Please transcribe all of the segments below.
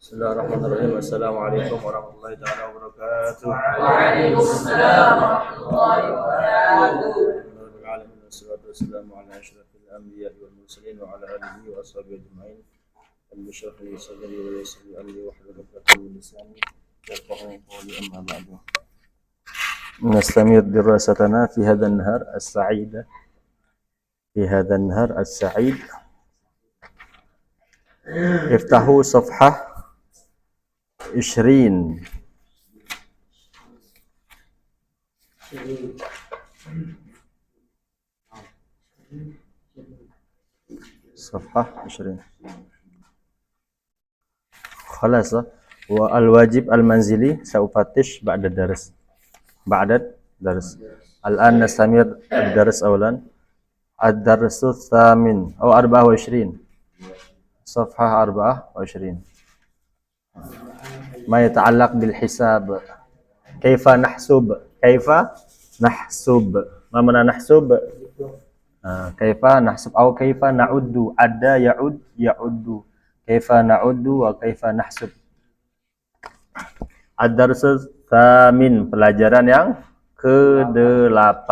Bismillahirrahmanirrahim. Assalamualaikum warahmatullahi taala wabarakatuh. Waalaikumsalam warahmatullahi wabarakatuh. Rabbil alamin wassalatu wassalamu ala asyrafil anbiya'i wal mursalin wa ala alihi wa ashabihi ajma'in. Rabbi shrah li sadri wa yassir li amri wahlul 'uqdatam min lisani yafqahu qawli amma ba'du. نستمر دراستنا في هذا النهار السعيد افتحوا صفحة 20 صفحة 20 خلاص. والواجب المنزلي سأفتش بعد الدرس الآن نستمر الدرس أولا الدرس الثامن أو 24 صفحة 24 ما يتعلق بالحساب. كيف نحسب ما معنى نحسب؟ كيف نحسب أو كيف نعد. عد يعد كيف نعد وكيف نحسب. Ad-Darsus Tsamin, pelajaran yang ke-8.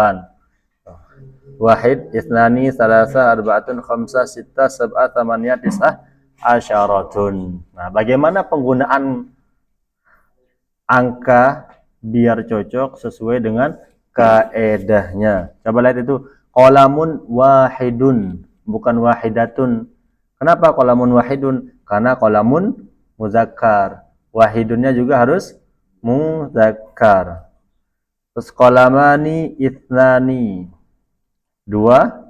Wahid, isnani, salasa, arba'atun, khamsah, sittah, sab'ah, thamaniyah, tis'ah, asyaratun. Nah, bagaimana penggunaan angka biar cocok sesuai dengan kaedahnya? Coba lihat itu. Qalamun wahidun, bukan wahidatun. Kenapa qalamun wahidun? Karena qalamun muzakkar. Wahidunnya juga harus muzakkar. Terus qalamani ithnani, dua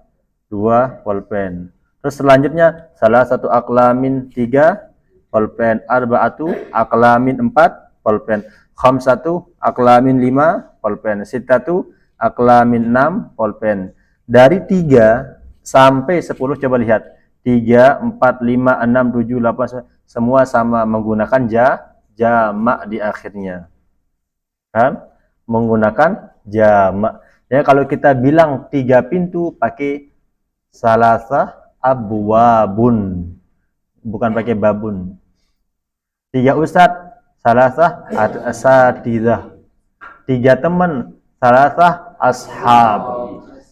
pulpen. Terus selanjutnya salah satu aklamin 3 pulpen, arba'atu aklamin 4 pulpen, khamsatu aklamin 5 pulpen, sittatu aklamin 6 pulpen. Dari 3 sampai 10 coba lihat. 3, 4, 5, 6, 7, 8 semua sama menggunakan jamak di akhirnya. Kan? Menggunakan jamak. Ya, kalau kita bilang 3 pintu pakai salasa abwabun, bukan pakai babun. 3 ustadz, salasa asatidzah. 3 teman, salasa ashab.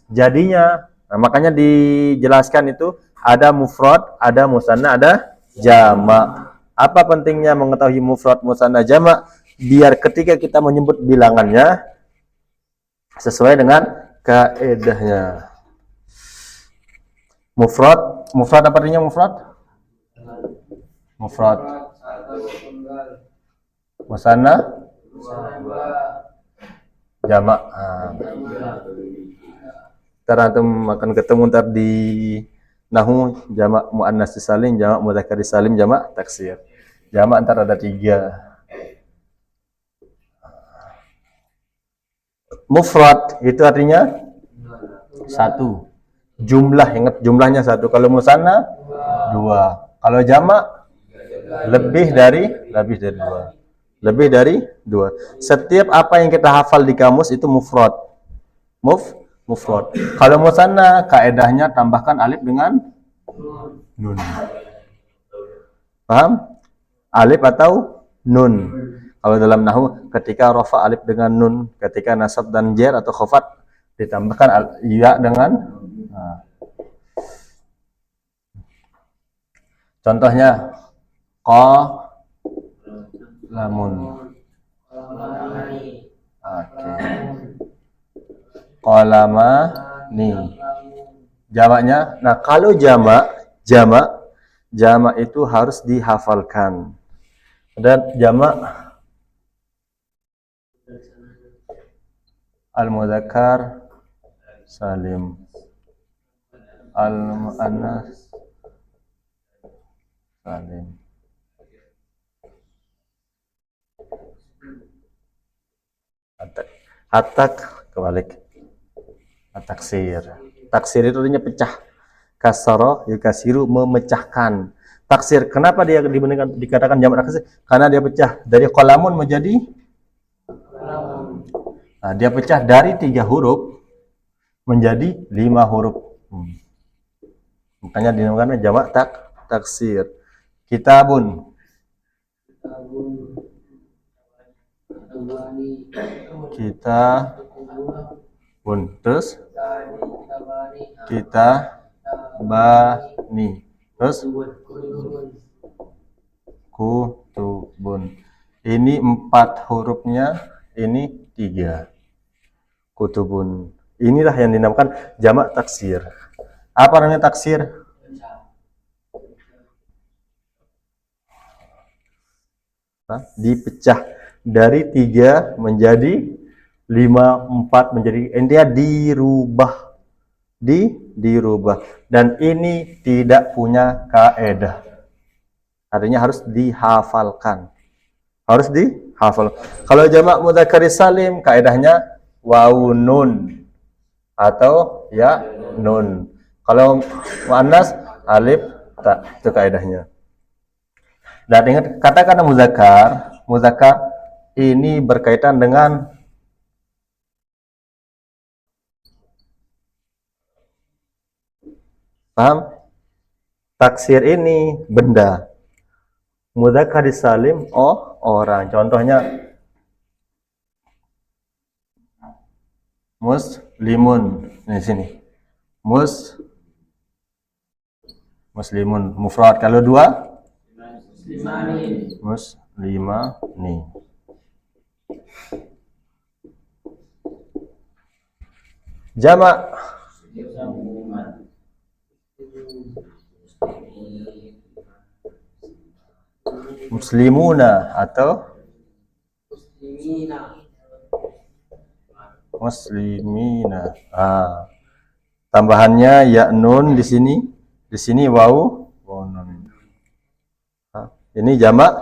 Jadinya, nah makanya dijelaskan itu ada mufrad, ada musanna, ada jamak. Apa pentingnya mengetahui mufrad, musanna, jamak? Biar ketika kita menyebut bilangannya sesuai dengan kaedahnya. Mufrad apa artinya mufrad? Mufrad. Musanna, jamak. Ntar antum akan ketemu ntar di nahu jamak muannas salim, jamak mudzakkar salim, jamak taksir. Jamak ntar ada 3. Mufrad itu artinya 1. Jumlah, ingat jumlahnya 1. Kalau musanna 2. Kalau jamak lebih dari 2. Setiap apa yang kita hafal di kamus itu mufrad. Mufrad. Kalau musanna kaedahnya tambahkan alif dengan nun. Paham? Alif atau nun. Kalau dalam nahwu ketika rafa alif dengan nun, ketika nasab dan jar atau khafat ditambahkan ya dengan contohnya qalamun. Qalamani. Jamaknya, nah kalau jamak itu harus dihafalkan. Dan jamak al-mudzakkar salim, al-muannas salim. Atak kebalik. Taksir. Taksir itu artinya pecah. Kasara yukasiru, memecahkan. Taksir, kenapa dia dikatakan jamak taksir? Karena dia pecah dari qalamun menjadi nah, dia pecah dari 3 huruf menjadi 5 huruf. Makanya dinamakan jamak taksir. Kitabun. kita bun, terus kita bani, terus kutubun. Ini 4 hurufnya, ini 3. Kutubun. Inilah yang dinamakan jamak taksir. Apa namanya taksir? Dipecah dari 3 menjadi 5, 4 menjadi, intinya dirubah. Dan ini tidak punya kaedah. Artinya harus dihafalkan. Harus dihafal. Kalau jamak mudzakkar salim kaedahnya wawu nun atau ya nun. Kalau muannas alif ta, itu kaedahnya. Dan ingat kata-kata muzakkar ini berkaitan dengan paham? Taksir ini benda. Mudzakkar salim orang. Contohnya muslimun. Di sini. Muslimun mufrad. Kalau 2 muslimani. Jamak muslimuna atau muslimina. Tambahannya ya nun di sini wawu nun. Ini jamak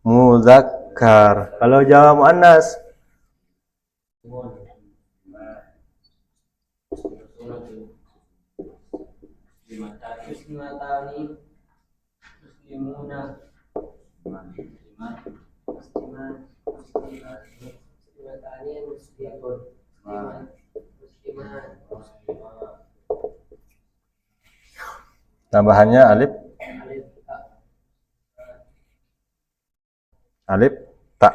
muzakkar. Kalau jamak muannas tambahannya alif ta.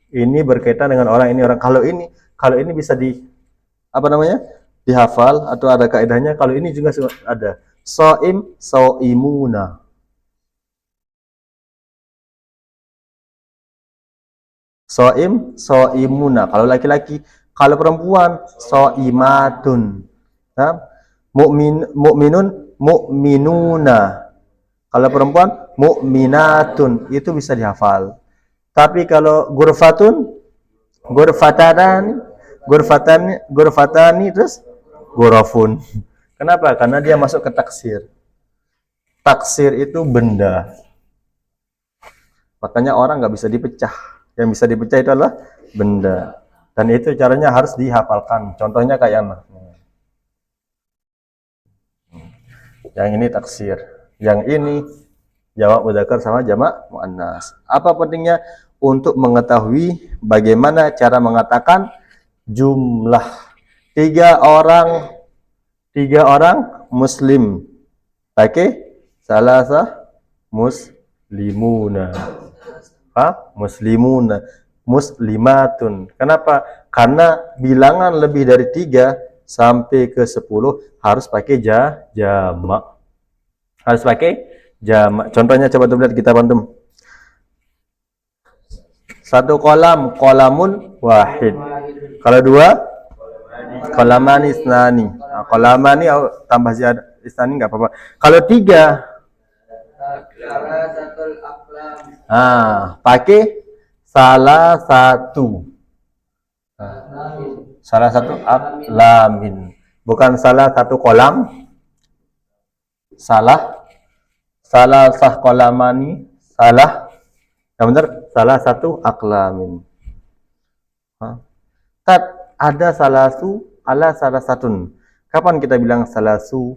Ini berkaitan dengan orang ini orang. Kalau ini bisa dihafal atau ada kaidahnya. Kalau ini juga ada. Shaim, shaimuna. Shaim, shaimuna. Kalau laki-laki, kalau perempuan shaimatun. Mu'minun, mu'minuna. Kalau perempuan mu'minatun, itu bisa dihafal. Tapi kalau gurfatun, gurfatani terus gurafun. Kenapa? Karena dia masuk ke taksir. Taksir itu benda. Makanya orang nggak bisa dipecah. Yang bisa dipecah itu adalah benda. Dan itu caranya harus dihafalkan. Contohnya kayak yang ini taksir. Yang ini jamak mudzakkar sama jamak muannas. Apa pentingnya? Untuk mengetahui bagaimana cara mengatakan jumlah. 3 orang muslim. Pakai salasa muslimuna. Muslimuna. Muslimatun. Kenapa? Karena bilangan lebih dari 3 sampai ke 10 harus pakai jamak. Harus pakai jamak. Contohnya coba lihat kita bantu. 1 kolam, kolamun wahid. Kalau 2, kolamani isnani. Kolamani tambah isnani nggak apa-apa. Kalau 3, pakai salah satu aklamin. Bukan salah satu kolam. Salah kolamani. Yang benar salah satu aklamin. Ada salah satun. Kapan kita bilang salasu?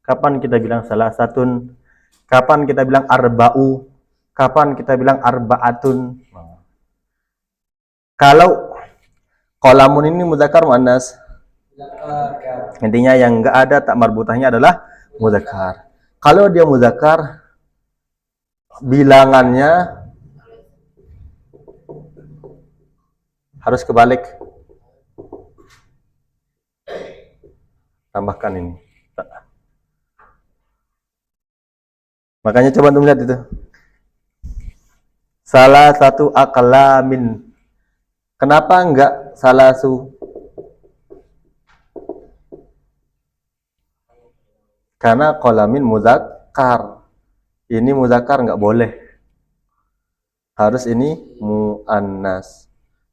Kapan kita bilang salah satun? Kapan kita bilang arba'u? Kapan kita bilang arba'atun? Kalau kolamun ini mudzakkar muannas. Intinya yang enggak ada tak marbutahnya adalah mudzakkar. Kalau dia mudzakkar bilangannya Harus kebalik. Tambahkan ini. Makanya coba untuk lihat itu. Salah satu aqlamin. Kenapa enggak salah su? Karena qalamin muzakkar. Ini muzakkar enggak boleh. Harus ini muannas.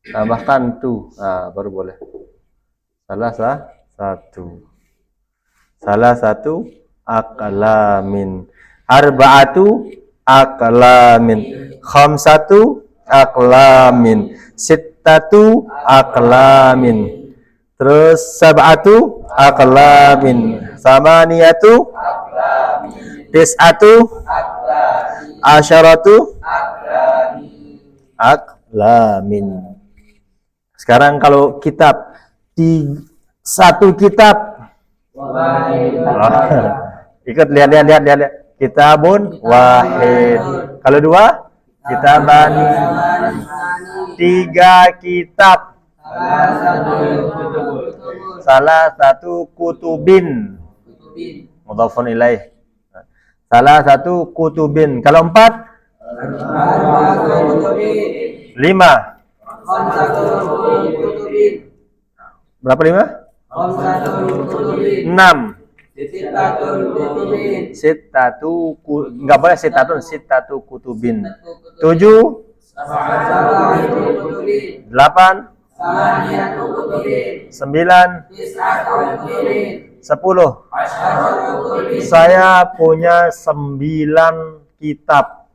Tambahkan tu. Nah, baru boleh. Salah satu. Salah satu aqlamin. Arba'atu aqlamin. Khamsatu aqlamin. Sittatu aqlamin. Terus sab'atu aqlamin. Samaniyatu tis'atu asyaratu aqlamin. Sekarang kalau kitab di satu kitab, ikut lihat. Kitabun wahid. Kalau dua, kitabani. Tiga kitab. Salah satu kutubin. Mudhafun ilaih. Salah satu kutubin. Kalau empat, lima. Berapa lima? Enam. Sittatu enggak boleh sittatu kutubin. 7 8 9 10. Saya punya 9 kitab.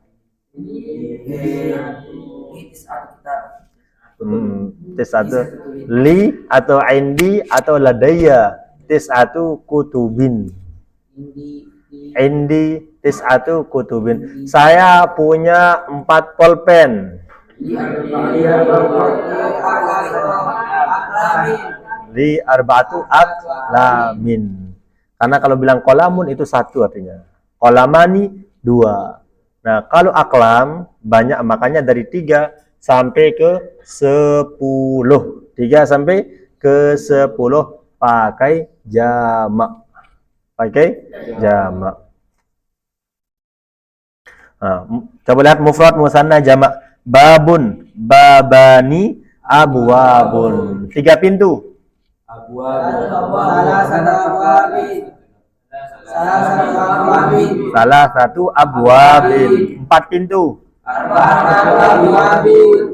Tis'atu li atau indi atau ladaya. Tis'atu kutubin. Indi tis'atu kutubin. Saya punya 4 pulpen. Li arba'atu aqlamin. Karena kalau bilang qalamun itu satu artinya. Qalamani 2. Nah, kalau aqlam banyak, makanya dari 3 sampai ke 10. 3 sampai ke 10 pakai jamak. Nah, coba lihat mufrad, musanna, jamak. Babun, babani, abwabun. 3 pintu. Salah satu abwabin. 4 pintu.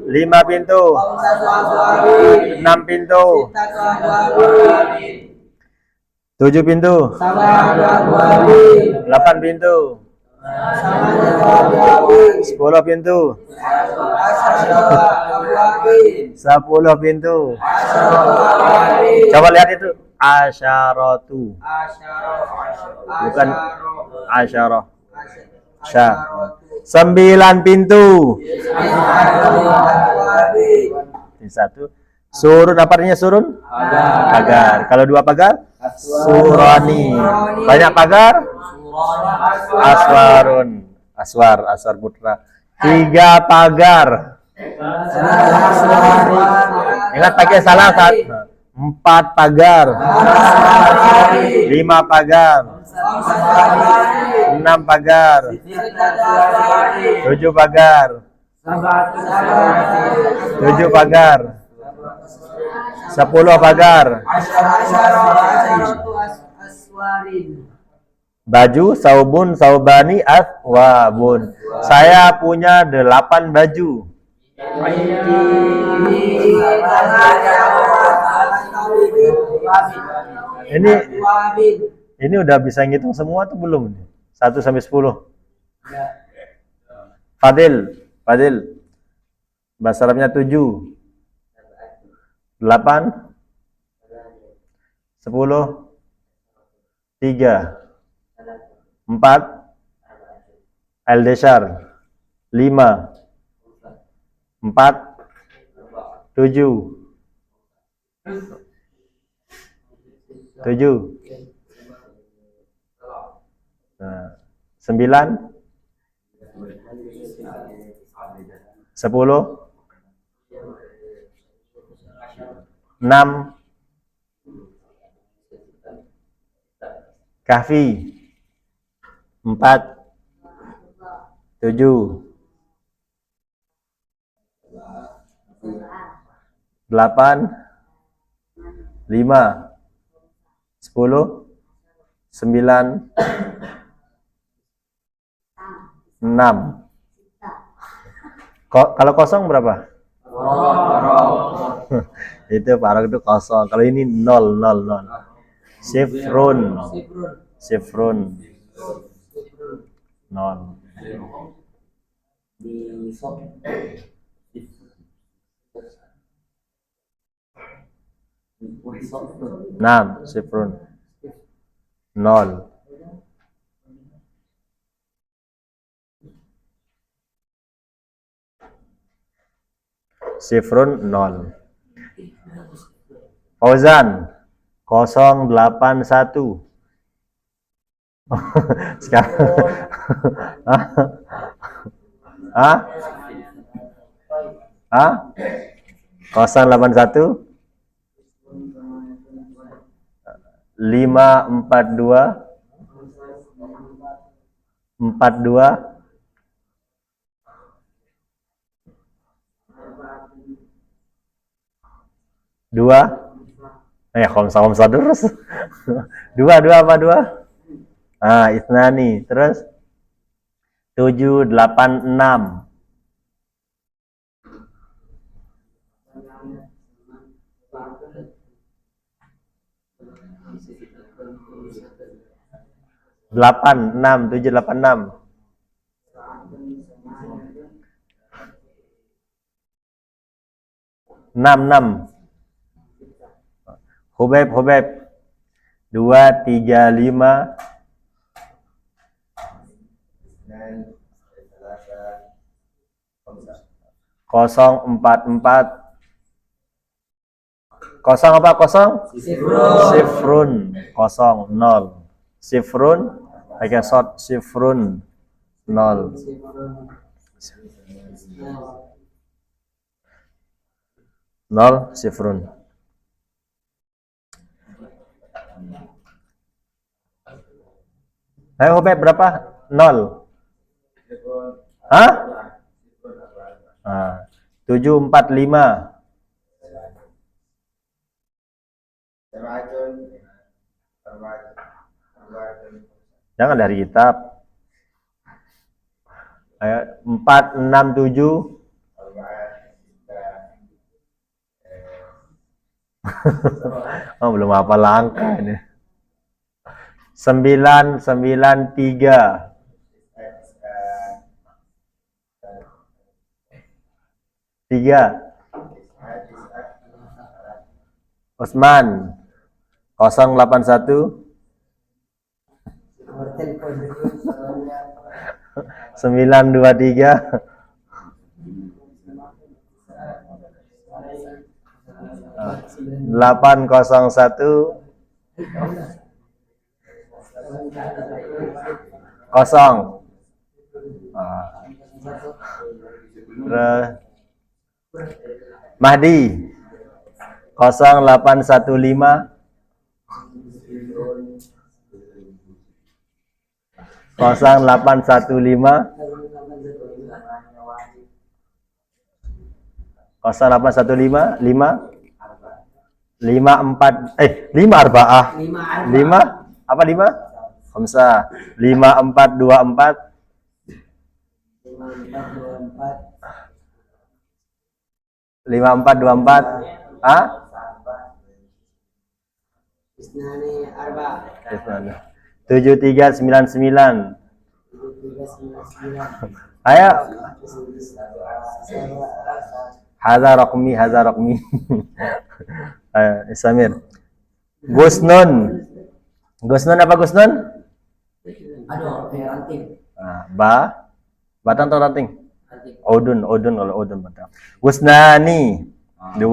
5 pintu. 6 pintu. 7 pintu. 8 pintu. 10 pintu. 10 pintu. Coba lihat itu. Asyaratu. Bukan asyarah. 9 pintu. 1. Surun, apa artinya surun? Pagar. Kalau 2 pagar? Surani. Banyak pagar? Aswarun. Aswar putra. 3 pagar. Ingat pakai salah satu. 4 pagar. 5 pagar. 6 pagar. 7 pagar. 7 pagar. 10 pagar. Baju, saubun, saubani, aswabun. Saya punya 8 baju. Ini udah bisa ngitung semua tuh belum? 1 sampai 10. Fadil. Bahasa Arabnya 7. 8 10 3 4 Al-Deshar 5 4 7 9 10 6. Kahfi 4. 7. 8. 5. 10. 9. 6. Kalau kosong berapa? Itu parok itu kosong. Kalau ini 0. Sifrun 0. Sifrun 0. Sifrun 0. Fauzan 081. Sekarang 081 542 42 2. Komsa terus. 2 apa 2? Isnani. Terus 7, 8, 6. 8, 6, 7, 8, 6. 6. Hubeb 2, 3, 5. 044. Kosong apa kosong? Sifrun 0. Sifrun pakai short. Sifrun 0. Sifrun. Ayo Hubeb berapa? 0. 745. Jangan dari kitab. Ayo 467. Belum apa langkah ini. 993. 3. Osman 081 923 801 0. Mahdi 0815 0815 0815 5 arba'ah 5 apa 5? Khamsah 5424 7399. Ayo. Hadza raqmi. Ayo, Samir. Gusnun apa Gusnun? Ranting. Batang atau ranting? Odun kalau odun batang. Gusnani 2.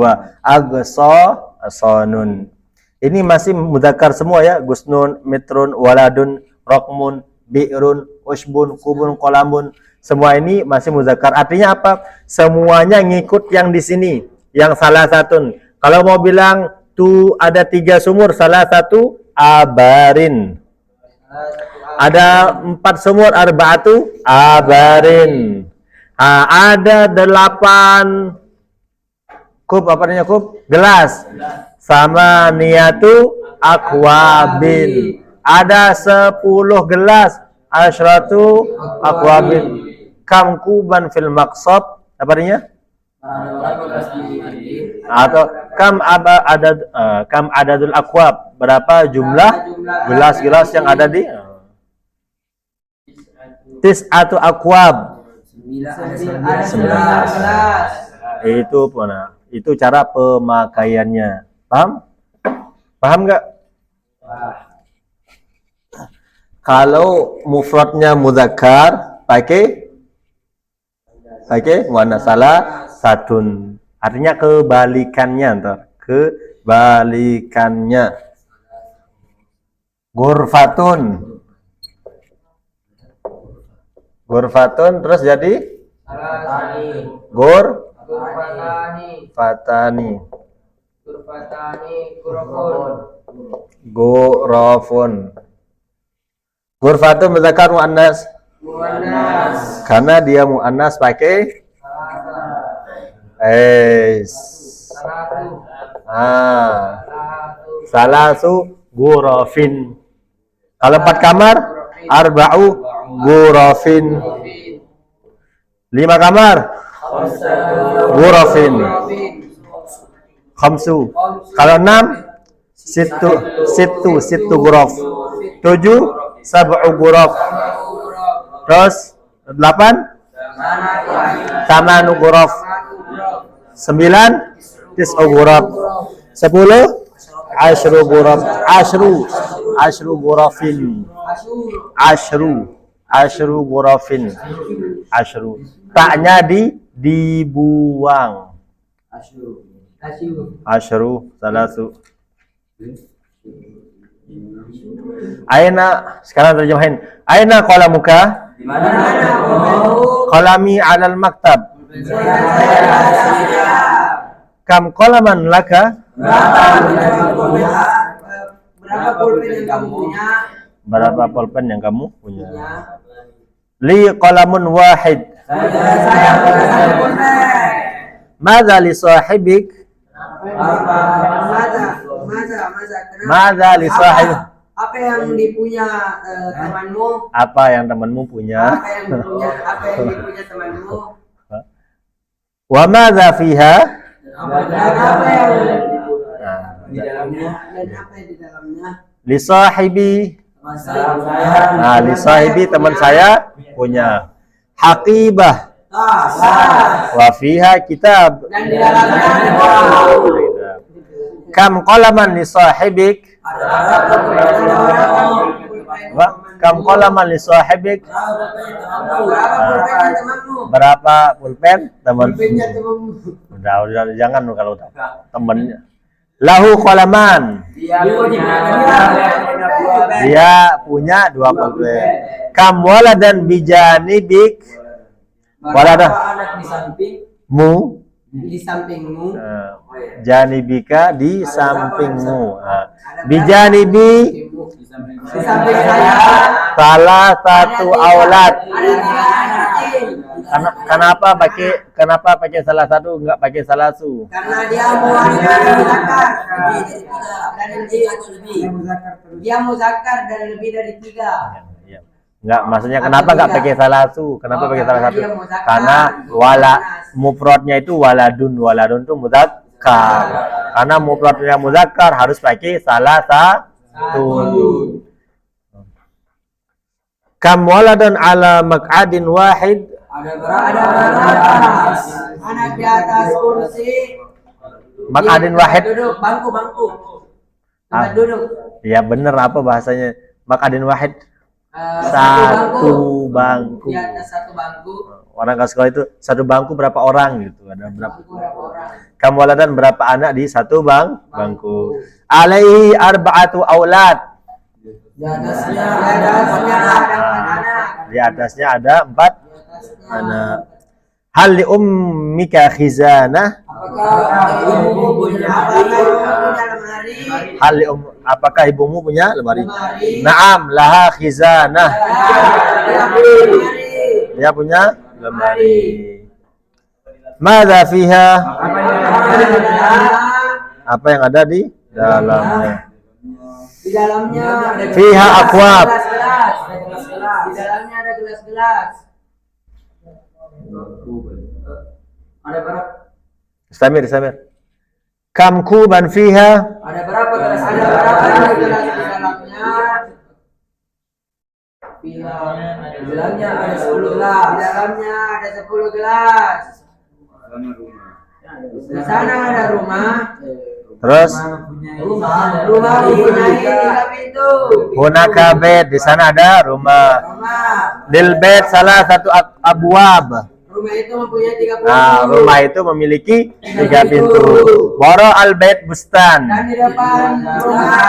Asonun. Ini masih mudzakkar semua ya. Gusnun, mitrun, waladun, raqmun, bi'run, usbun, kubun, qolamun. Semua ini masih mudzakkar. Artinya apa? Semuanya ngikut yang di sini, yang salah satu. Kalau mau bilang tu ada 3 sumur, salah satu abarin. Ada 4 sumur, arba'atu abarin. Ada 8 kub, apa namanya kub? Gelas. Sama niatu akwabin. Ada 10 gelas. Asyratu akwabin. Kam kuban fil maqsab. Apa artinya? Atau kam adadul akwab. Berapa jumlah gelas-gelas yang ada di tis'atu akwab. 19. Itu cara pemakaiannya. Paham? Paham nggak? Kalau mufradnya mudzakkar pakai muannas salah satun. Artinya kebalikannya, ntar. Kebalikannya. Ghurfatun terus jadi ghurfatani. Ghurafun. Ghurfatun mudzakkar muannas. Karena dia muannas pakai salasu ghurafin. Kalau 4 kamar, arba'u ghurafin. 5 kamar, ghurafin. Khamsu. Kalau 6, situ ghuraf. 7, sab'u ghuraf. Terus 8, tamanu ghuraf. 9, tis'u ghuraf. 10, ashru ghuraf. Ashru ghurafin. Ashru ghurafin. Taknya dibuang. Ashru salasu. Aina, sekarang terjemahin. Aina qalamuka? Qalami 'alal maktab. Kam qalaman laka? Berapa pulpen yang kamu punya? Li qalamun wahid. Madza li sahibik? Madza li sahibik? Apa yang dipunya temanmu? Apa yang temanmu punya? Apa yang dipunya temanmu? Wa madza fiha? Apa yang di dalamnya? Dan apa yang di dalamnya? Li sahibi. Li sahibi teman saya punya. Haqibah. Wa fiha kitab. Dan di dalamnya Kam qalaman li sahibik? Kam qalaman li sahibik? Berapa pulpen teman? Udah jangan kalau temennya. Lahu qalaman. Dia punya 2 pulpen. Kam waladan bijanibik? Waladah di sampingmu. Janibika di sampingmu. Bijanibi Di samping saya salah satu aulad. ada Kenapa pakai salah satu enggak pakai salasu? karena dia muzakkar dan dia muzakkar dan lebih dari 3. Enggak, maksudnya kenapa enggak pakai salasu? Kenapa pakai salah satu? dia muzakkar. Karena mufradnya itu waladun itu muzakkar. Karena mufradnya muzakkar harus pakai salah satu. Kam waladun ala maq'adin wahid? Ada berapa anak di atas kursi? Maq'adin wahid? Duduk, bangku. Tempat duduk. Ya bener, apa bahasanya? Maq'adin wahid? Satu bangku. Di atas satu bangku. Orang ke sekolah itu satu bangku berapa orang gitu? Ada berapa? Berapa orang? Kamu waladan berapa anak di satu bangku? Alaihi arba'atu aulad. Di atasnya ada 4 anak. Di atasnya ada 4 anak. Hal li ummika khizanah? Apakah ibumu punya lemari? Hal apakah ibumu punya lemari? Lemari. Naam, laha khizanah. Dia punya lemari. Dia punya lemari. Madza fiha? Apa yang ada di dalamnya? Di dalamnya ada Fiha akwab. gelas-gelas. Di dalamnya ada gelas-gelas. Ada berapa? Istamir. Kam kuban fiha? Ada berapa gelas? Ada berapa gelas di dalamnya? Di dalamnya ada 10 gelas. Di dalamnya ada 10 gelas. Di sana ada rumah. Terus Rumah mempunyai 3 pintu. hunaka bait, di sana ada rumah. Rumah. Lil bait salah satu abwab. Rumah itu mempunyai 3 pintu. Nah, rumah itu memiliki 3 pintu. Wara al bait bustan. Dan di depan rumah,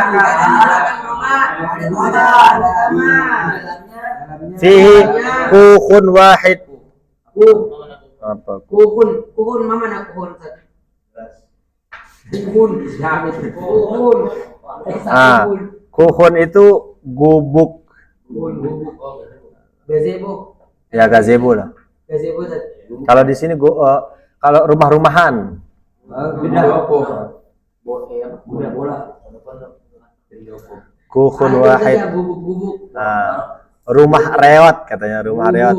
ada taman. Fihi kukhun wahid. Apa? Kuhun, mama nak kuhun. Kuhun. Ah, kukhun itu gubuk. Gazebo. Ya gazebo lah. Gazebo. Kalau di sini kalau rumah-rumahan. Kukhun wahid. Gubuk. Nah, rumah reot katanya, rumah reot.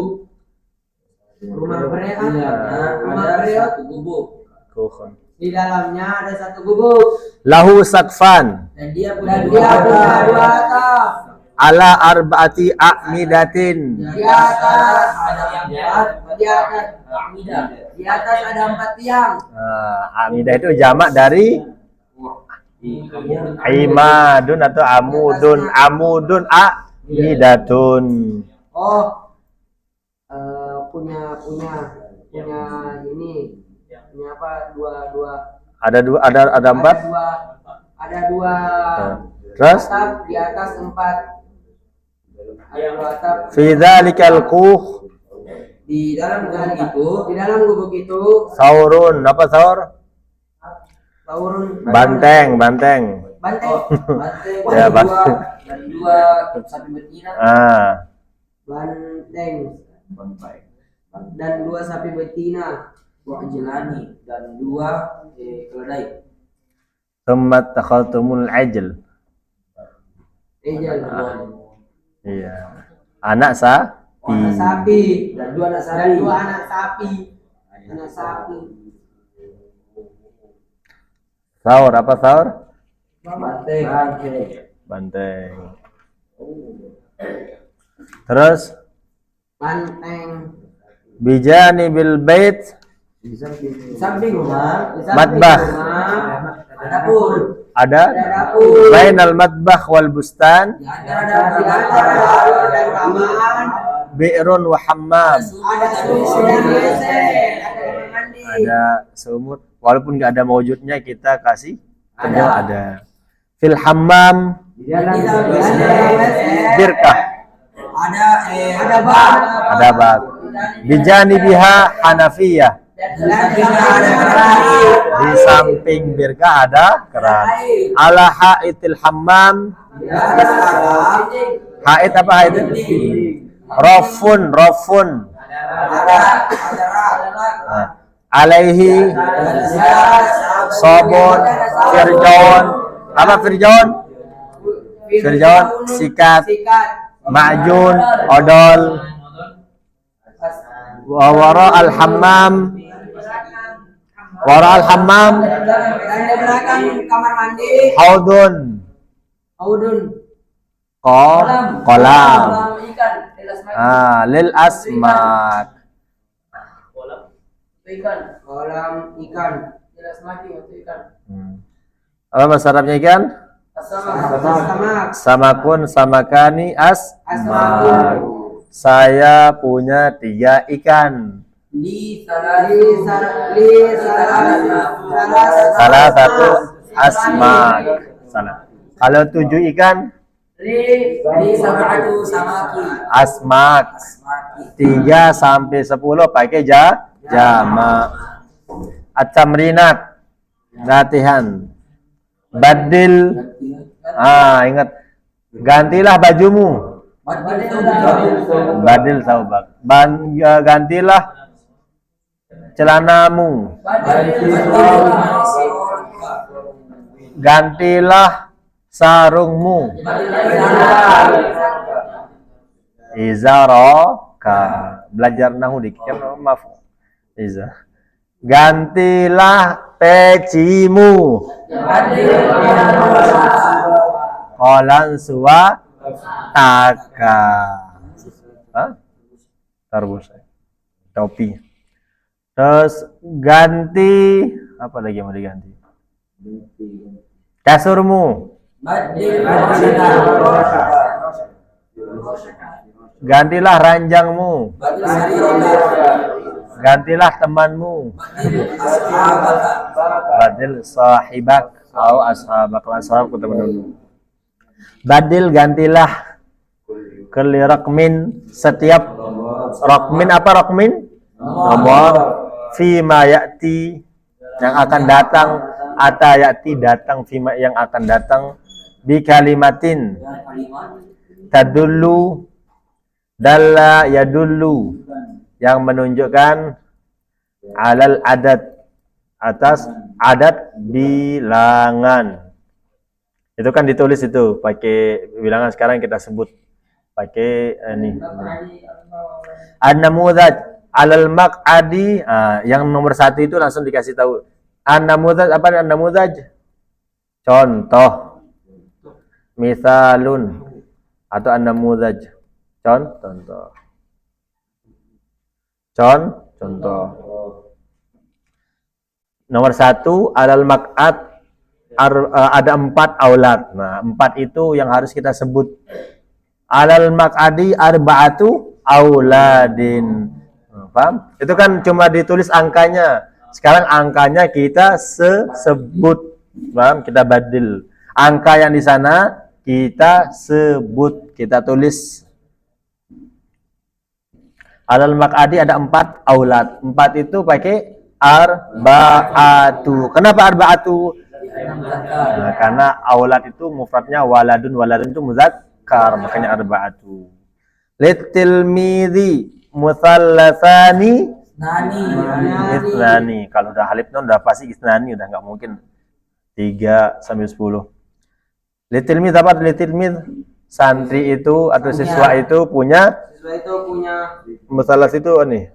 Rumah bereot. Gubuk. Kukhun. Di dalamnya ada 1 gubuk. Lahu sakfan Dan dia punya 2 atap. ala arba'ati a'midatin. Di atas ada 4 tiang. Amidah itu jamak dari imadun atau amudun. Amudun amidatun. Oh, punya ini. Punya apa? Dua. Ada 4. Ada dua Terus atap, di atas 4. Ada 2 atap. fi dzalikal kuh Di dalam gubuk itu saurun. Apa saur? saurun Banteng. banteng. Ya, banteng. Dan 2 sapi betina. Banteng. Dan 2 sapi betina. 2 jelani dan 2 keledai. Thumma takhaltumul ajl. Ejal. Iya. Anak sapi. Dan 2 anak sapi. Anak sapi. Saur, apa saur? Banteng. Terus Banteng. bijani bil bait Di samping rumah. Matbah. Ada dapur. ada Dapur. bainal matbah wal bustan Di antara dapur dan kamar. bi'run wa hammam. Ada sumur dan WC. Ada kamar mandi. Ada sumur, walaupun nggak ada mewujudnya kita kasih kenal ada. Fil hammam Di dalam WC. birkah, Ada bak. ada bak. Bijani biha hanafiyah, Dan ada keran. di samping birkah ada keran. Ala haitil hammam, hait apa hait? Rofun. Nah, alaihi sobon firjaun. Apa firjaun? Firjaun sikat, ma'jun odol. Wa wara al hammam, Dan di belakang kamar mandi. haudun Audun. kolam. Ikan. Lil asmak. Kolam ikan. Jelas mati untuk ikan. Apa bahasa Arabnya ikan? Samak. Samakun samakani asmak. Saya punya 3 ikan. Salah satu asmak. Salah. Kalau 7 ikan asmak. 3 sampai 10 pakai jamak. At-tamrinat, latihan. Badil, ingat, gantilah bajumu. Badil saubak. Gantilah celanamu. Gantilah sarungmu. Izaraka. Belajar nahu dikit maaf. Gantilah pecimu. Kolan suwa taka. Tarbus. Topi. Terus ganti apa lagi yang mau diganti? Kasurmu. Gantilah ranjangmu. Gantilah temanmu. Badil sahibak atau ashabak. Ashab ku teman-teman. Badil gantilah kulli raqmin setiap raqmin apa raqmin? Nomor fima ya'ti yang akan datang ata ya'ti datang fima yang akan datang bi kalimatin tadullu dalla yadullu yang menunjukkan alal adat atas adat bilangan. Itu kan ditulis itu pakai bilangan, sekarang kita sebut pakai ini. An-namudhaj alal maq'adi, yang nomor 1 itu langsung dikasih tahu. An-namudhaj apa an-namudhaj? Contoh. Misalun atau an-namudhaj. Contoh. Contoh. Nomor 1 alal maq'ad ada 4 aulad. Nah, 4 itu yang harus kita sebut. Alal maq'adi arba'atu auladin. Paham? Itu kan cuma ditulis angkanya. Sekarang angkanya kita sebut. Paham? Kita badil. Angka yang di sana kita sebut, kita tulis. Alal maq'adi ada 4 aulad. 4 itu pakai arba'atu. Kenapa arba'atu? Nah, karena aulad itu mufradnya waladun itu muzakkar, makanya arba'atu. Litilmidhi musallasani isnani. Kalau udah alif nun udah pasti isnani, udah nggak mungkin 3 sampai 10. Litilmidh apa? Litilmidh santri itu atau siswa itu punya musallas itu nih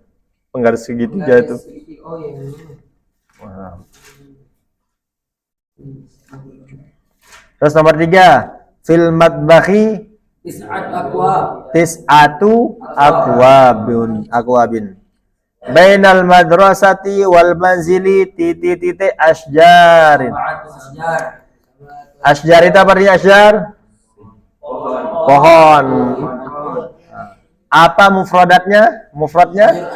penggaris segitiga itu. Wow. Terus nomor 3 fil matbakhi tis'atu akwabin bainal madrasati wal manzili titik asjarin. Asjar itu apa artinya asjar? Pohon. Apa mufradatnya? Mufradnya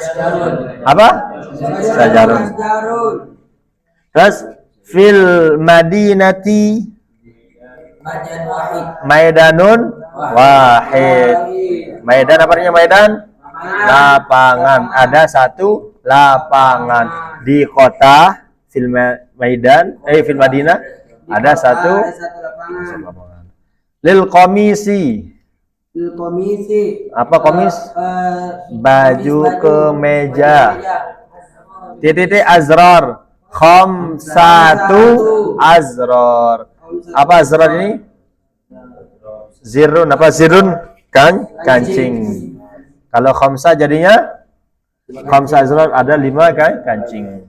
apa? Sajarun. Terus fil madinati maidanun wahid. Maidan apa artinya maidan? Lapangan. Ada 1 lapangan di kota fil maidan fil madinah ada 1 lapangan. Lil komisi. Apa komis? Baju kemeja. Titik azrar. Khamsatu azrar. Apa azrar ini? Zirun. Apa zirun? Kancing. Kalau khamsa jadinya khamsa azrar, ada 5 kancing.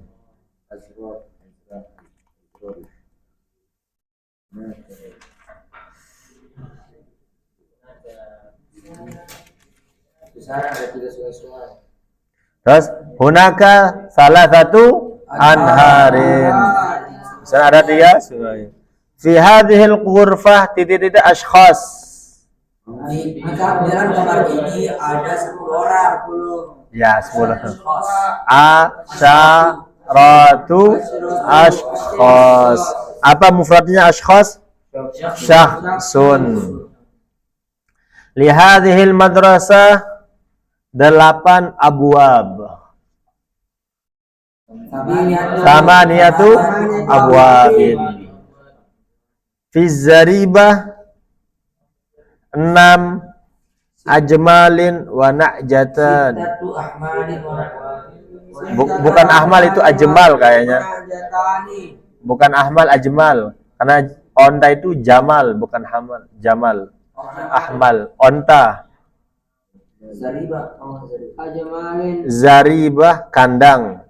Terus hunaka salah satu anharin. Sana ada 3 sungai. Fi hadhil ghurfah titik ashkhas. Di dalam kamar ini ada 10 orang. Ya, 10. Asyaratu ashkhas. Apa mufradnya ashkhas? Syakhsun. Li hadhil madrasah 8 abwab. Samaniyatu abwabin. Fi zaribah 6 ajmalin wa na'jatan. Bukan ahmal, itu ajmal kayaknya. Bukan ahmal, ajmal. Karena onta itu jamal, bukan hamal. Jamal. Ahmal, onta. Zaribah, kandang.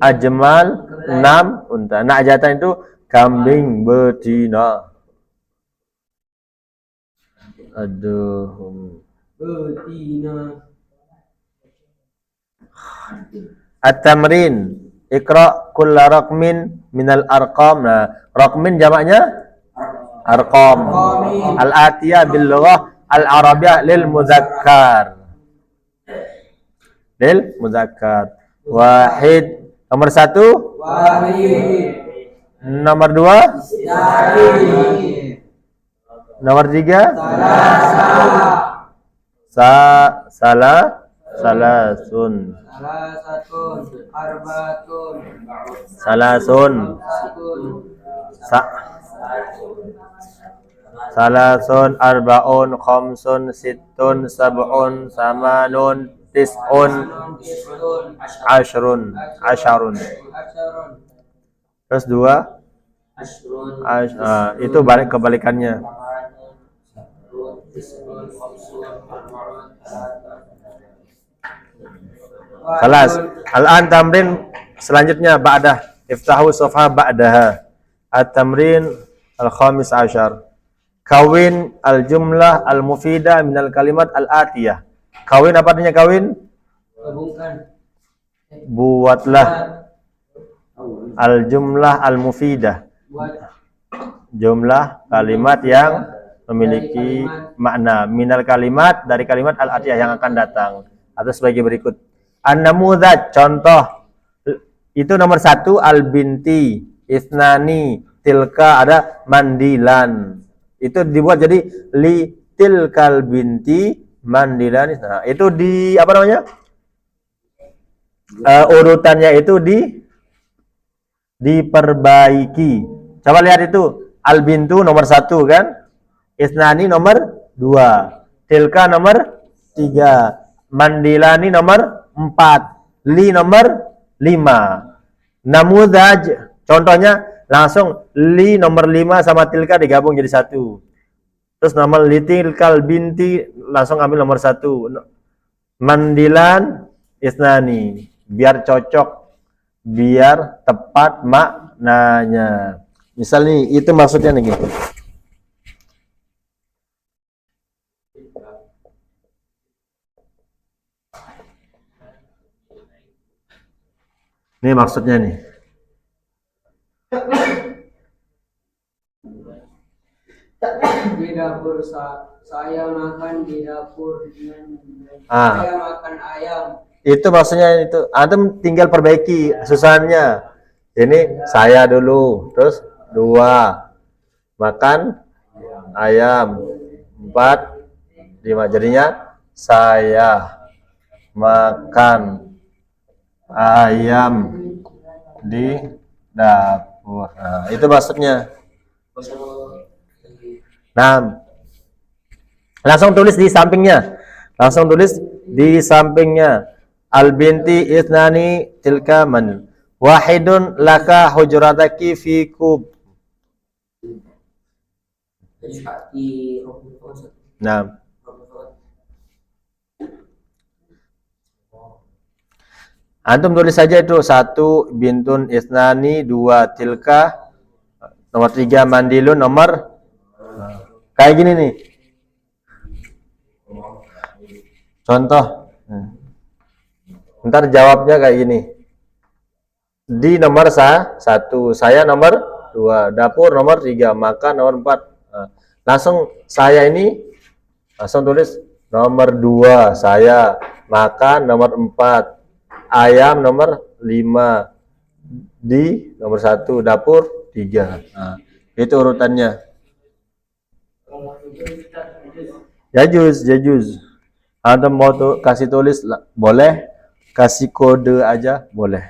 Ajmal 6 unta. Na'jatan itu kambing betina. Aduh. Betina. At-tamrin. Iqra kulla raqmin minal arqam. Nah, raqmin jamaknya arqam. Al-atiyah bil lughah al-arabiyah lil muzakkar. Lil muzakkar. Wahid. Nomor 1. Wahid. Nomor 2. Dari. Nomor 3. Salasun. Arbatun. Salasun. Salasun, arbaun, khamsun, sittun, sab'un, samanun, tis'un, ashrun. Terus 2. Itu balik kebalikannya. Salas. Al-an tamrin selanjutnya ba'dah. Iftahu safha ba'daha. At-tamrin al-khamis asyar. Kawin al-jumlah al-mufidah minal kalimat al-atiyah. Kawin apa artinya kawin? Buatlah al-jumlah al-mufidah. Jumlah kalimat yang memiliki makna. Minal kalimat, dari kalimat al-atiyah yang akan datang. Atau sebagai berikut. An-namudhaj, contoh. Itu nomor 1 al-binti, isnani, tilka, ada mandilan. Itu dibuat jadi li tilkal binti mandilan. Nah, itu di apa namanya? Urutannya itu diperbaiki. Coba lihat itu. Al bintu nomor 1 kan? Isnani nomor 2. Tilka nomor 3. Mandilani nomor 4. Li nomor 5. Namudhaj, contohnya langsung li nomor 5 sama tilka digabung jadi 1. Terus nama li tilkal binti langsung ambil nomor 1. Mandilan isnani, biar cocok, biar tepat maknanya. Misal nih, itu maksudnya nih gitu. Ini maksudnya nih. Di dapur saya makan di dapur. Saya makan ayam. Itu maksudnya itu. Antum tinggal perbaiki susannya. Ini saya dulu, terus 2 makan ayam, 4 5. Jadinya saya makan ayam di dapur. Nah, itu maksudnya. Nah, langsung tulis di sampingnya. Al binti isnani tilka man. Wahidun laka hujurataki fi kub. Nah. Antum tulis saja itu 1 bintun isnani, 2 tilka, nomor 3 mandilun, nomor kayak gini nih. Contoh. Ntar jawabnya kayak gini. Di nomor 1, saya nomor 2, dapur nomor 3, makan nomor 4. Langsung saya ini langsung tulis nomor 2, saya makan nomor 4. Ayam nomor 5, di nomor 1, dapur 3. Nah, itu urutannya. Jajuz. Antum mau kasih tulis boleh, kasih kode aja boleh.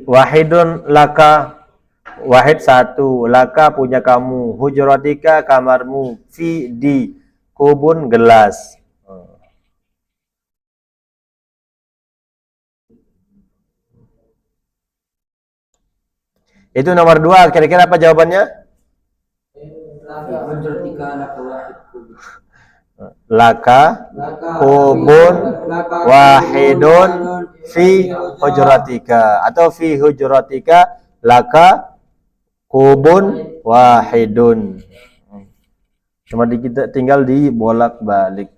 Wahidun laka, wahid satu, laka punya kamu, hujratika kamarmu, fi di, kubun gelas. Itu nomor 2, kira-kira apa jawabannya? Laka kubun wahidun fi hujratika, atau fi hujratika laka kubun wahidun. Cuma kita tinggal dibolak-balik.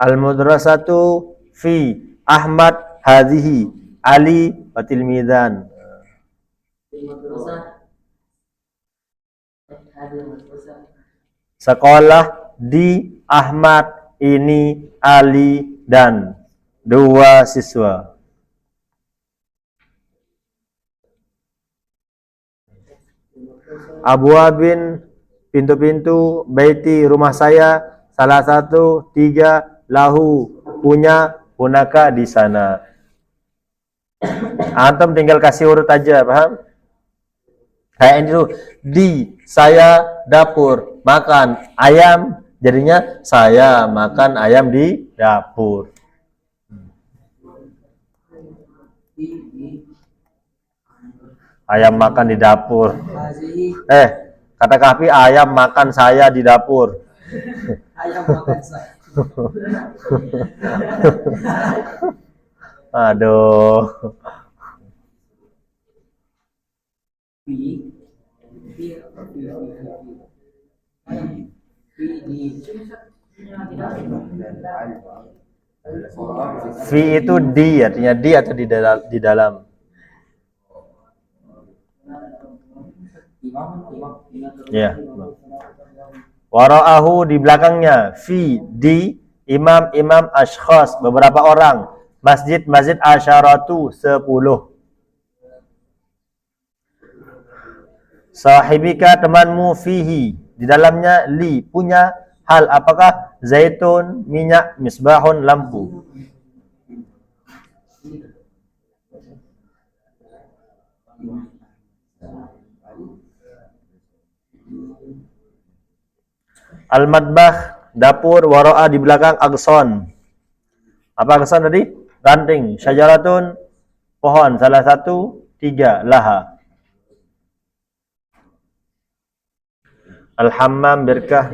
Al-mudrasatu fi Ahmad hadhihi Ali wa tilmidan. Sekolah di Ahmad ini Ali dan 2 siswa. Abwabin pintu-pintu, baiti rumah saya, salah satu, 3 lahu punya, hunaka di sana. Antum tinggal kasih urut aja, paham? Kayak ini tuh, di saya dapur makan ayam, jadinya saya makan ayam di dapur. Ayam makan di dapur. Kata Kahfi, ayam makan saya di dapur. Ayam makan saya. Aduh. Fi itu di, artinya di atau di dalam. Ya. Wara'ahu di belakangnya, fi di imam ashkhas beberapa orang, masjid asyaratu 10. Sahibika temanmu, fihi di dalamnya, li punya, hal apakah, zaitun minyak, misbahun lampu. Al-madbah dapur, wara'a di belakang, agson. Apa agson tadi? Ranting. Syajaratun pohon, salah satu, 3 laha. Al-hammam birkah.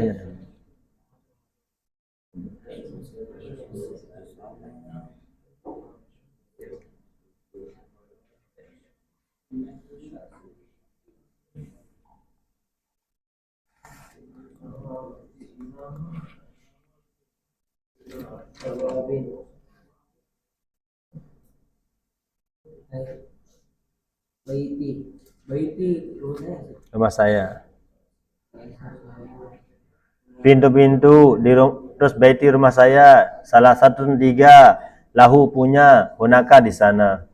Baiti Rumah saya. Pintu-pintu terus baiti rumah saya, salah satu 3 lahu punya, hunaka di sana.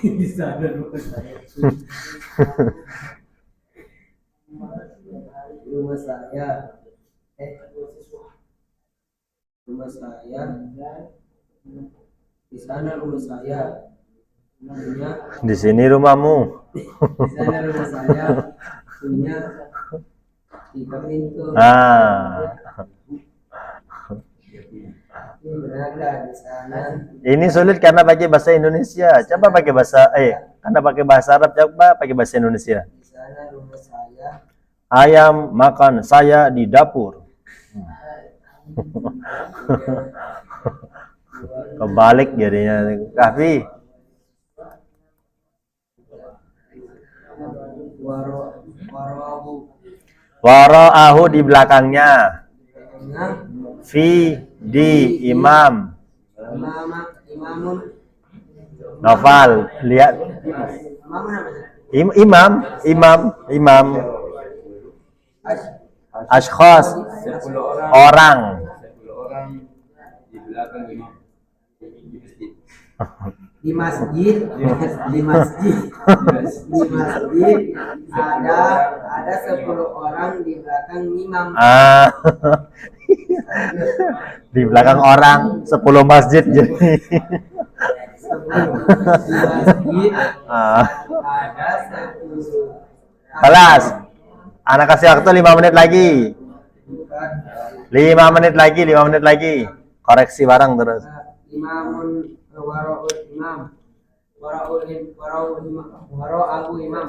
di sana rumah saya. Rumah saya. Rumah saya. Di sana rumah saya. Punya. Di sini rumahmu. Di sana rumah saya. Punya 3 pintu. Berada di sana. Ini sulit karena pakai bahasa Indonesia. Coba pakai bahasa karena pakai bahasa Arab, coba pakai bahasa Indonesia. Di sana rumah saya. Ayam makan saya di dapur. Kebalik jadinya. Kahfi. Wara'ahu di belakangnya. Fi di imam. Imamun Novel, lihat. Imam namanya. Imam. Ash- Ashkhas, 10 orang. 10 orang di belakang imam di masjid. Di masjid, di masjid ada 10 orang di belakang imam. Ah, di belakang orang 10 masjid jadi. 10 di masjid Ah, ada 10. kelas. Anak kasih waktu 5 menit lagi. 5 menit lagi. Koreksi bareng terus. Imamun waraul imam. Waraul imam. Wara'ahu imam.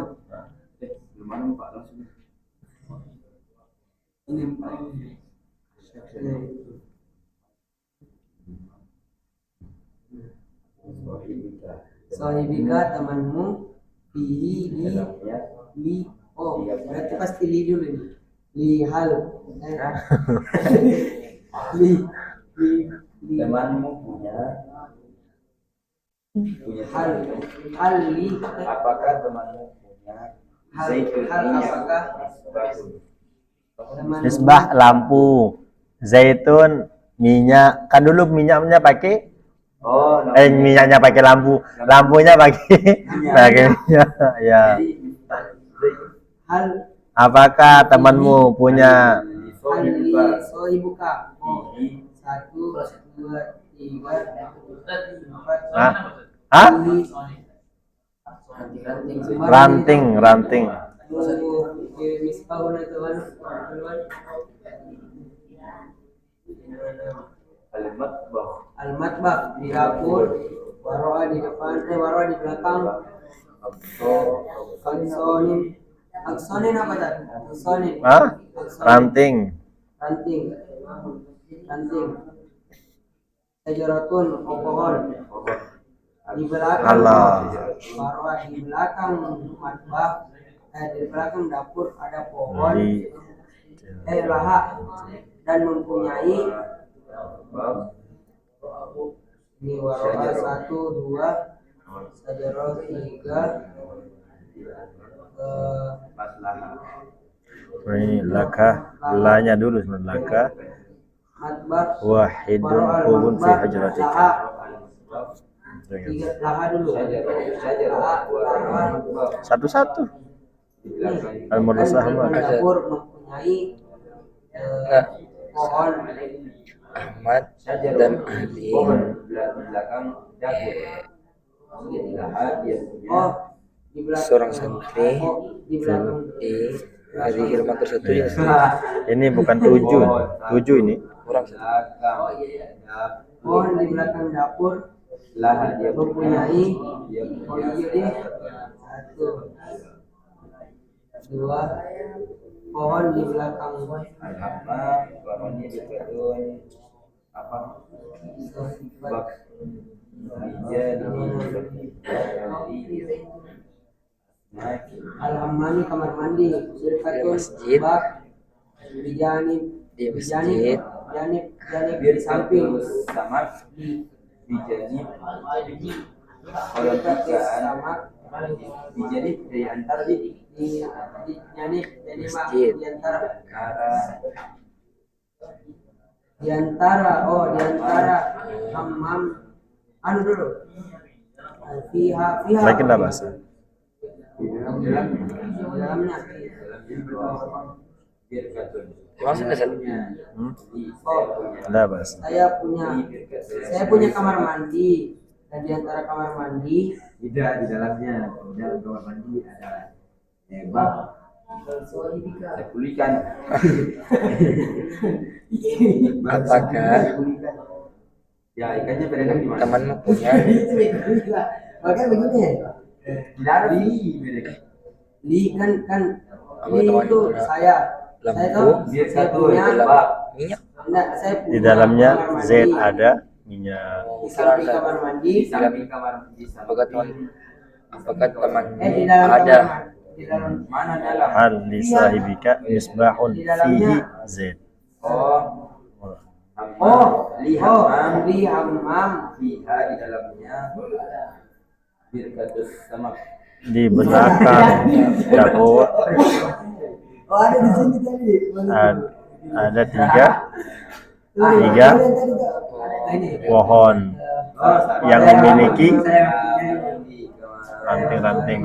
Belum ada Pak langsung. Ini sahibika temanmu fihi li oh berarti pasti li dulu ini li hal li Temanmu punya hal li apakah temanmu punya hal zaitun apakah temanmu Misbah lampu, zaitun minyak. Kan dulu minyaknya pakai minyaknya pakai lampu, lampunya pakai minyak. Ya. hal Apakah temanmu punya hal li sohibuka oh 1 2 3 4 Hah? Hah? ranting Ranting. misbahun itu kan al-matbah al-matbah di dapur, waroa di depan, waroa di belakang, aksonin apa tadi? Aksonin. Hah? Ranting. Ranting. Sejaratun, pohon. Di belakang. Allah. Waroa di belakang matbah, di belakang dapur ada pohon. Laha dan mempunyai ini waroa 1 2 sajarah 3 Ini laka, lanya dulu sebenarnya laka. matbah Wahidun kubun fi hajratika. laha dulu Satu-satu. Al-Murrasah dapur mempunyai pohon Ahmad dan Ali belakang dapur. oh di belakang seorang santri di belakang di hari Hilman tersatu ya Ini bukan 7 ini. kurang satu. pohon di belakang dapur Lah dia mempunyai oh iya deh 1 2 pohon di belakang apa warnanya diketun apa bak Al-Hammami kamar mandi sirkatun Masjid. bak di janib Di masjid. janib di biar samping sama di janib kalau tiga sama di janib di antara di janib jadi Masjid. di antara arah di antara hammam anu dulu fiha Lagi enggak bahasa. dalamnya biar katun Maksudnya satu. Ada bahasa. saya punya kamar mandi dan di antara kamar mandi tidak di dalamnya di dalam kamar mandi ada bak saya pulihkan Apakah ya ikannya berenang di mana temanmu punya makanya begini di mereka li kan Apa li teman itu punya saya lampu? tuh biar saya satu punya bak minyak enggak saya punya Di dalamnya kamar mandi. Z ada minyak. Di samping kamar mandi di samping kamar di apakah teman di temanmu dalam ada kamar di dalam mana dalam Hal li sahibika misbahun fihi Z. oh oh li hammam li hammam fiha di dalamnya Birkatus sama di belakang dapur Oh, ada di sini tadi. ada tiga pohon yang memiliki ranting-ranting.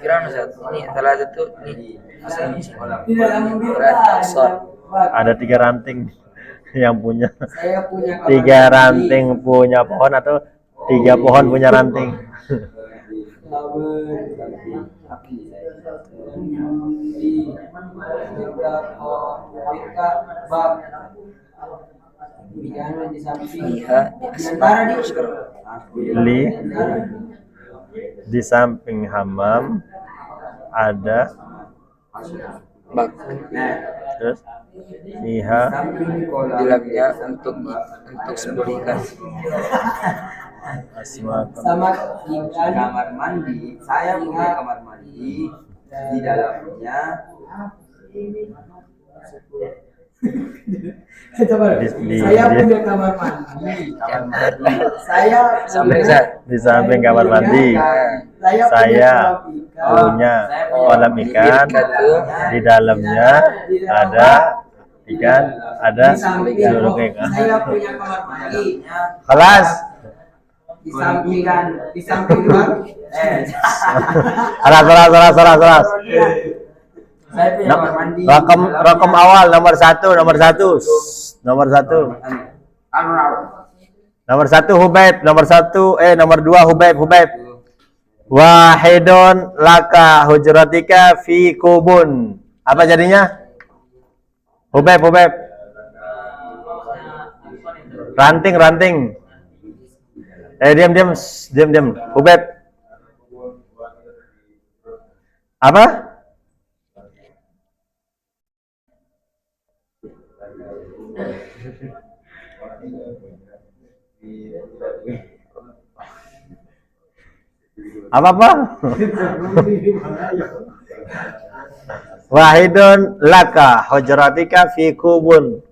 Kira Ustaz, ini salah satu ini asalnya sekolah. Di dalam Berat son. Ada tiga ranting yang punya Saya punya kamar tiga mandi. ranting punya pohon atau tiga pohon punya ranting. Jangan di samping. Liha di Di antara di Li di samping hamam ada bak terus liha di dalamnya untuk seburikan. asma sama ikan. kamar mandi. Saya punya kamar mandi di dalamnya. Saya punya kamar mandi. Saya Sampai Ustaz. di samping kamar mandi saya punya kolam ikan, di dalamnya ada ikan, ada di samping seluruh ikan. saya punya kamar mandi. Kelas Di samping bang. salah. Saya punya kamar mandi. Rakam awal nomor satu. Nomor satu Hubaib, nomor dua Hubaib. Wahidun laka hujratika fi kubun. Apa jadinya? Hubaib. Ranting. Diam. Hubaib. Apa? Apa? Wahidun laka hujratika fi kubun.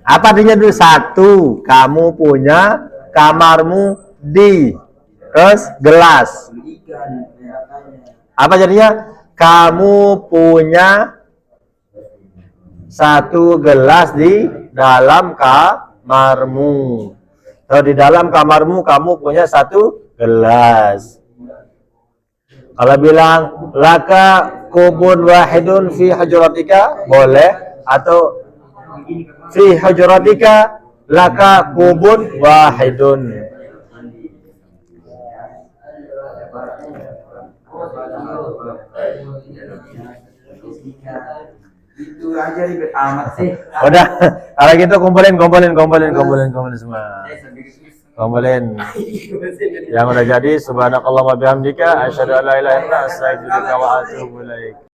Apa artinya dulu? Satu, kamu punya kamarmu di terus gelas. Apa jadinya? Kamu punya satu gelas di dalam kamarmu. Atau di dalam kamarmu kamu punya satu gelas. Kalau bilang laka kubun wahidun fi hujratika boleh, atau fi hujratika laka kubun wahidun. Itu aja ribet amat sih. Udah, kalau gitu kumpulin semua. Kumpulin. Yang udah jadi subhanakallah wa bihamdika asyhadu an la ilaha illa anta astaghfiruka wa atubu ilaik.